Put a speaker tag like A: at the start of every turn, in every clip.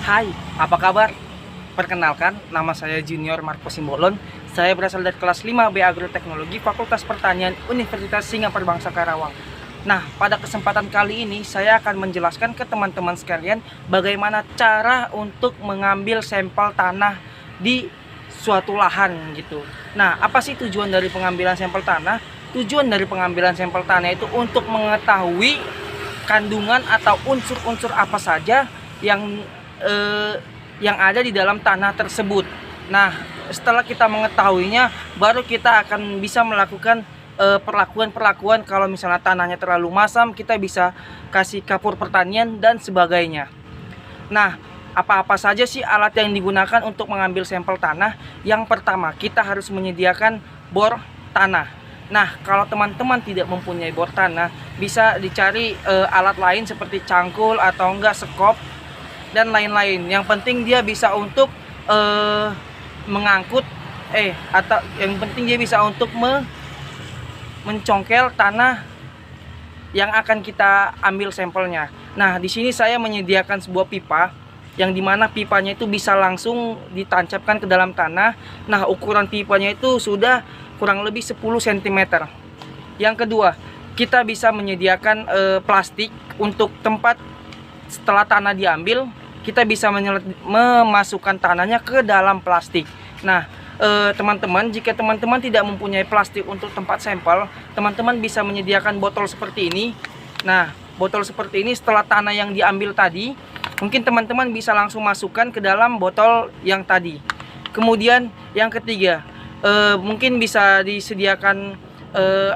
A: Hai, apa kabar? Perkenalkan, nama saya Junior Marco Simbolon. Saya berasal dari kelas 5B Agroteknologi Fakultas Pertanian Universitas Singapura Bangsa Karawang. Nah, pada kesempatan kali ini saya akan menjelaskan ke teman-teman sekalian bagaimana cara untuk mengambil sampel tanah di suatu lahan gitu. Nah, apa sih tujuan dari pengambilan sampel tanah? Tujuan dari pengambilan sampel tanah itu untuk mengetahui kandungan atau unsur-unsur apa saja yang ada di dalam tanah tersebut. Nah, setelah kita mengetahuinya, baru kita akan bisa melakukan perlakuan-perlakuan. Kalau misalnya tanahnya terlalu masam, kita bisa kasih kapur pertanian dan sebagainya. Nah, apa-apa saja sih alat yang digunakan untuk mengambil sampel tanah? Yang pertama, kita harus menyediakan bor tanah. Nah, kalau teman-teman tidak mempunyai bor tanah, bisa dicari alat lain seperti cangkul atau enggak sekop dan lain-lain. Yang penting dia bisa untuk mengangkut atau yang penting dia bisa untuk mencongkel tanah yang akan kita ambil sampelnya. Nah, di sini saya menyediakan sebuah pipa yang dimana pipanya itu bisa langsung ditancapkan ke dalam tanah. Nah, ukuran pipanya itu sudah kurang lebih 10 cm. Yang kedua, kita bisa menyediakan plastik untuk tempat setelah tanah diambil, kita bisa memasukkan tanahnya ke dalam plastik. Nah, teman-teman, jika teman-teman tidak mempunyai plastik untuk tempat sampel, teman-teman bisa menyediakan botol seperti ini. Nah, botol seperti ini setelah tanah yang diambil tadi, mungkin teman-teman bisa langsung masukkan ke dalam botol yang tadi. Kemudian yang ketiga, mungkin bisa disediakan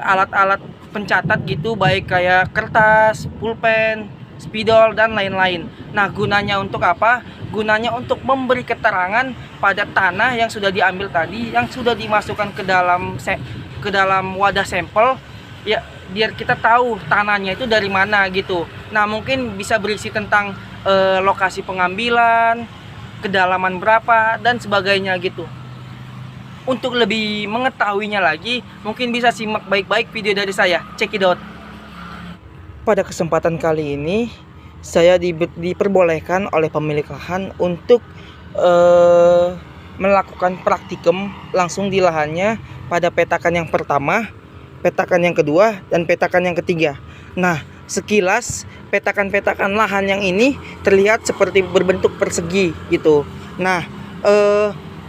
A: alat-alat pencatat gitu, baik kayak kertas, pulpen, spidol dan lain-lain. Nah, gunanya untuk apa? Gunanya untuk memberi keterangan pada tanah yang sudah diambil tadi, yang sudah dimasukkan ke dalam wadah sampel, ya, biar kita tahu tanahnya itu dari mana gitu. Nah, mungkin bisa berisi tentang lokasi pengambilan, kedalaman berapa dan sebagainya gitu. Untuk lebih mengetahuinya lagi, mungkin bisa simak baik-baik video dari saya. Check it out. Pada kesempatan kali ini, saya diperbolehkan oleh pemilik lahan untuk melakukan praktikum langsung di lahannya pada petakan yang pertama, petakan yang kedua, dan petakan yang ketiga. Nah, sekilas petakan-petakan lahan yang ini terlihat seperti berbentuk persegi gitu. Nah,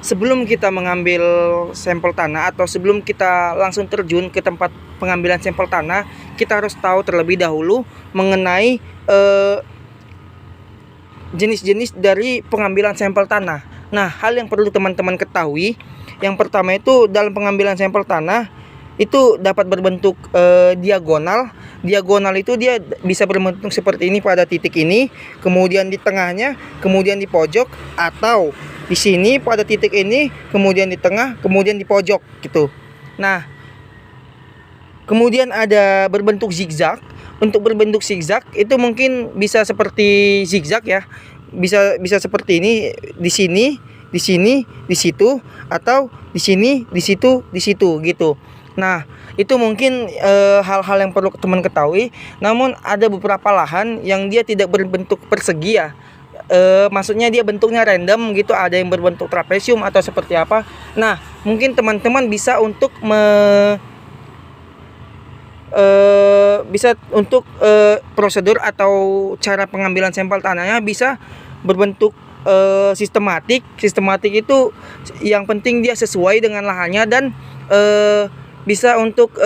A: sebelum kita mengambil sampel tanah atau sebelum kita langsung terjun ke tempat pengambilan sampel tanah, kita harus tahu terlebih dahulu mengenai jenis-jenis dari pengambilan sampel tanah. Nah, hal yang perlu teman-teman ketahui, yang pertama itu dalam pengambilan sampel tanah itu dapat berbentuk diagonal. Diagonal itu dia bisa berbentuk seperti ini pada titik ini, kemudian di tengahnya, kemudian di pojok, atau di sini pada titik ini, kemudian di tengah, kemudian di pojok gitu. Nah, kemudian ada berbentuk zigzag. Untuk berbentuk zigzag itu mungkin bisa seperti zigzag ya. Bisa seperti ini, di sini, di sini, di situ, atau di sini, di situ, di situ gitu. Nah, itu mungkin hal-hal yang perlu teman ketahui. Namun ada beberapa lahan yang dia tidak berbentuk persegi ya. Maksudnya dia bentuknya random gitu, ada yang berbentuk trapesium atau seperti apa. Nah, mungkin teman-teman bisa untuk prosedur atau cara pengambilan sampel tanahnya bisa berbentuk sistematik. Sistematik itu yang penting dia sesuai dengan lahannya dan bisa untuk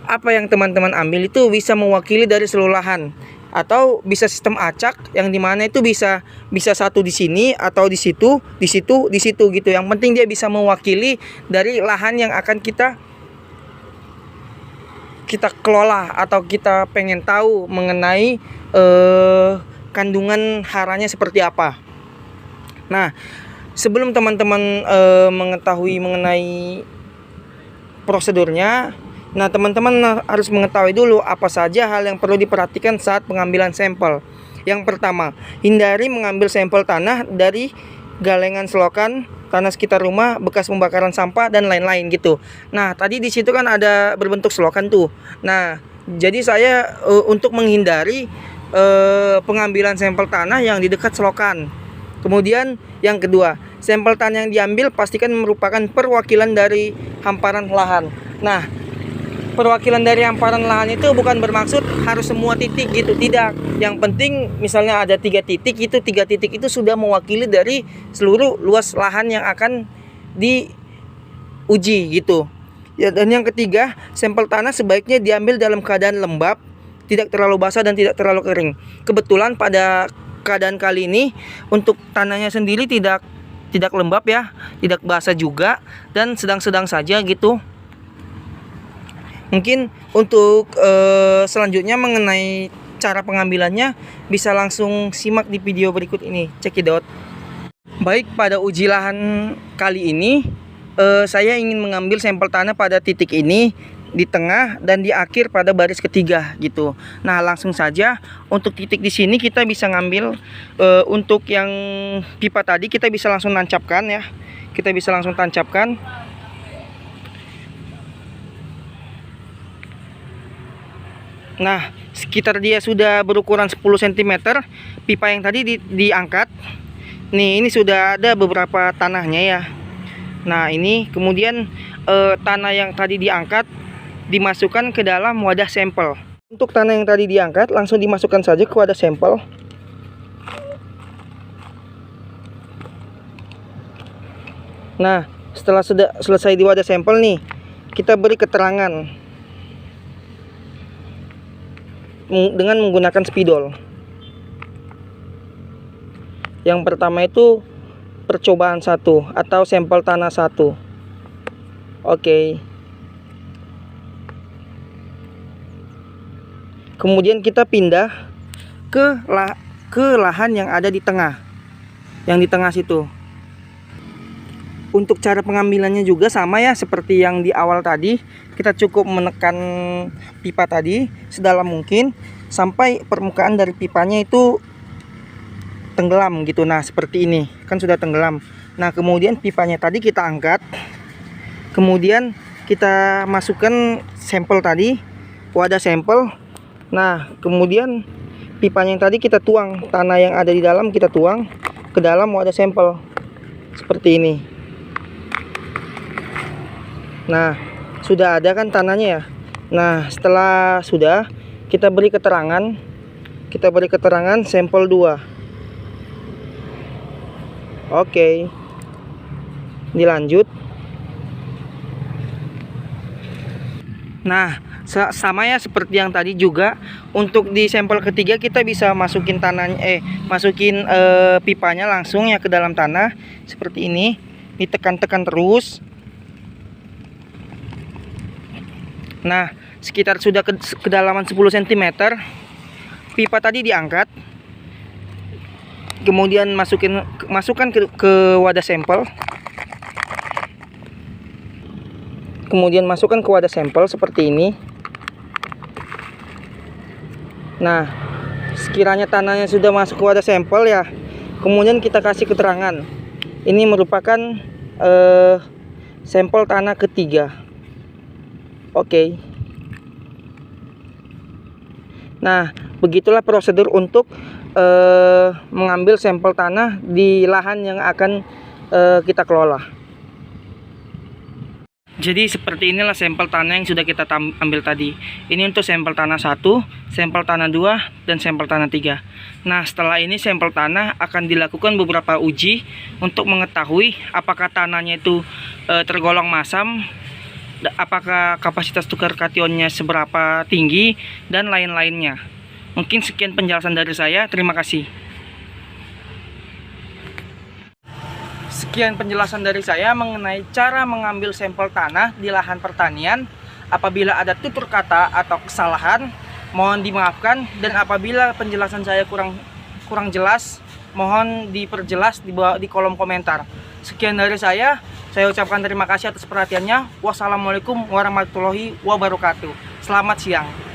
A: apa yang teman-teman ambil itu bisa mewakili dari seluruh lahan. Atau bisa sistem acak yang dimana itu bisa satu di sini atau di situ, di situ, di situ gitu. Yang penting dia bisa mewakili dari lahan yang akan kita kelola atau kita pengen tahu mengenai kandungan haranya seperti apa. Nah, sebelum teman-teman mengetahui mengenai prosedurnya, nah, teman-teman harus mengetahui dulu apa saja hal yang perlu diperhatikan saat pengambilan sampel. Yang pertama, hindari mengambil sampel tanah dari galengan selokan, tanah sekitar rumah, bekas pembakaran sampah dan lain-lain gitu. Nah, tadi di situ kan ada berbentuk selokan tuh. Nah, jadi saya untuk menghindari pengambilan sampel tanah yang di dekat selokan. Kemudian yang kedua, sampel tanah yang diambil pastikan merupakan perwakilan dari hamparan lahan. Nah, perwakilan dari hamparan lahan itu bukan bermaksud harus semua titik gitu, tidak. Yang penting misalnya ada 3 titik, itu 3 titik itu sudah mewakili dari seluruh luas lahan yang akan diuji gitu. Ya, dan yang ketiga, sampel tanah sebaiknya diambil dalam keadaan lembab, tidak terlalu basah dan tidak terlalu kering. Kebetulan pada keadaan kali ini untuk tanahnya sendiri tidak lembab ya, tidak basah juga, dan sedang-sedang saja gitu. Mungkin untuk selanjutnya mengenai cara pengambilannya bisa langsung simak di video berikut ini. Cekidot. Baik, pada uji lahan kali ini saya ingin mengambil sampel tanah pada titik ini, di tengah dan di akhir pada baris ketiga gitu. Nah, langsung saja untuk titik di sini kita bisa ngambil untuk yang pipa tadi kita bisa langsung tancapkan ya. Kita bisa langsung tancapkan. Nah, sekitar dia sudah berukuran 10 cm, pipa yang tadi diangkat. Nih, ini sudah ada beberapa tanahnya ya. Nah, ini kemudian tanah yang tadi diangkat dimasukkan ke dalam wadah sampel. Untuk tanah yang tadi diangkat langsung dimasukkan saja ke wadah sampel. Nah, setelah selesai di wadah sampel nih, kita beri keterangan dengan menggunakan spidol. Yang pertama itu percobaan 1 atau sampel tanah 1. Oke. Kemudian kita pindah ke lahan yang ada di tengah. Yang di tengah situ. Untuk cara pengambilannya juga sama ya seperti yang di awal tadi. Kita cukup menekan pipa tadi sedalam mungkin sampai permukaan dari pipanya itu tenggelam gitu. Nah, seperti ini kan sudah tenggelam. Nah, kemudian pipanya tadi kita angkat, kemudian kita masukkan sampel tadi, wadah sampel. Nah, kemudian pipanya yang tadi kita tuang, tanah yang ada di dalam kita tuang ke dalam wadah sampel seperti ini. Nah, sudah ada kan tanahnya ya. Nah, setelah sudah kita beri keterangan sampel 2. Oke, dilanjut. Nah, sama ya seperti yang tadi juga. Untuk di sampel ketiga kita bisa masukin pipanya langsung ya ke dalam tanah seperti ini. Ditekan-tekan terus. Nah, sekitar sudah kedalaman 10 cm. Pipa tadi diangkat. Kemudian masukkan ke wadah sampel. Kemudian masukkan ke wadah sampel seperti ini. Nah, sekiranya tanahnya sudah masuk ke wadah sampel ya, kemudian kita kasih keterangan. Ini merupakan sampel tanah ketiga. Oke. Nah, begitulah prosedur untuk mengambil sampel tanah di lahan yang akan kita kelola. Jadi seperti inilah sampel tanah yang sudah kita ambil tadi. Ini untuk sampel tanah 1, sampel tanah 2, dan sampel tanah 3. Nah, setelah ini sampel tanah akan dilakukan beberapa uji untuk mengetahui apakah tanahnya itu tergolong masam, apakah kapasitas tukar kationnya seberapa tinggi, dan lain-lainnya. Mungkin sekian penjelasan dari saya. Terima kasih. Sekian penjelasan dari saya mengenai cara mengambil sampel tanah di lahan pertanian. Apabila ada tutur kata atau kesalahan, mohon dimaafkan, dan apabila penjelasan saya kurang jelas, mohon diperjelas di kolom komentar. Sekian dari saya ucapkan terima kasih atas perhatiannya. Wassalamualaikum warahmatullahi wabarakatuh. Selamat siang.